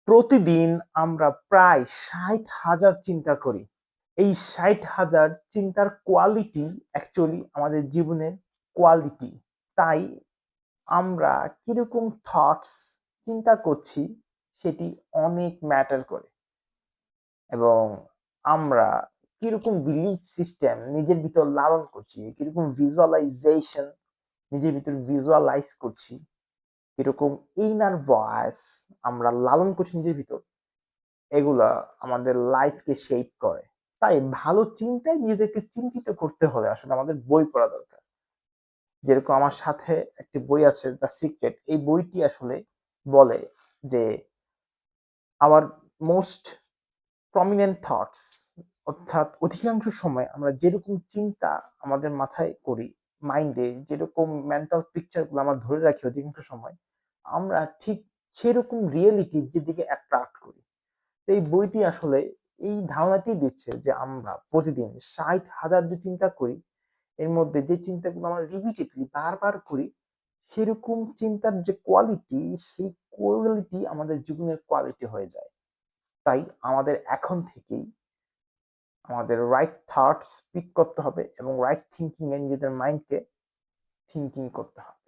প্রতিদিন আমরা প্রায় ৬০,০০০ চিন্তা করি। এই ৬০,০০০ চিন্তার কোয়ালিটি অ্যাকচুয়ালি আমাদের জীবনের কোয়ালিটি। তাই আমরা কিরকম থটস চিন্তা করছি সেটি অনেক ম্যাটার করে এবং আমরা কিরকম বিলিফ সিস্টেম নিজের ভিতর লালন করছি, কিরকম ভিজুয়ালাইজেশন নিজের ভিতর ভিজুয়ালাইজ করছি, কিরকম ইনার ভয়েস আমরা লালন করছি নিজের ভিতর, এগুলা আমাদের লাইফকে শেপ করে। তাই ভালো চিন্তায় নিজেদেরকে চিন্তিত করতে হলে আসলে আমাদের বই পড়া দরকার। যেরকম আমার সাথে একটি বই আছে দ্য সিক্রেট। এই বইটি আসলে বলে যে আওয়ার মোস্ট প্রমিনেন্ট থটস, অর্থাৎ অধিকাংশ সময় আমরা যেরকম চিন্তা আমাদের মাথায় করি, মাইন্ডে যেরকম মেন্টাল পিকচার গুলো আমরা ধরে রাখি অধিকাংশ সময়, আমরা ঠিক সেরকম রিয়েলিটির দিকে অ্যাট্রাক্ট করি। তো এই বইটি আসলে এই ধারণাটি দিচ্ছে যে আমরা প্রতিদিন ৬০,০০০ যে চিন্তা করি, এর মধ্যে যে চিন্তাগুলো আমরা রিপিটেডলি বারবার করি, সেরকম চিন্তার যে কোয়ালিটি, সেই কোয়ালিটি আমাদের জীবনের কোয়ালিটি হয়ে যায়। তাই আমাদের এখন থেকেই আমাদের রাইট থটস পিক করতে হবে এবং রাইট থিংকিং এ নিজেদের মাইন্ডকে থিংকিং করতে হবে।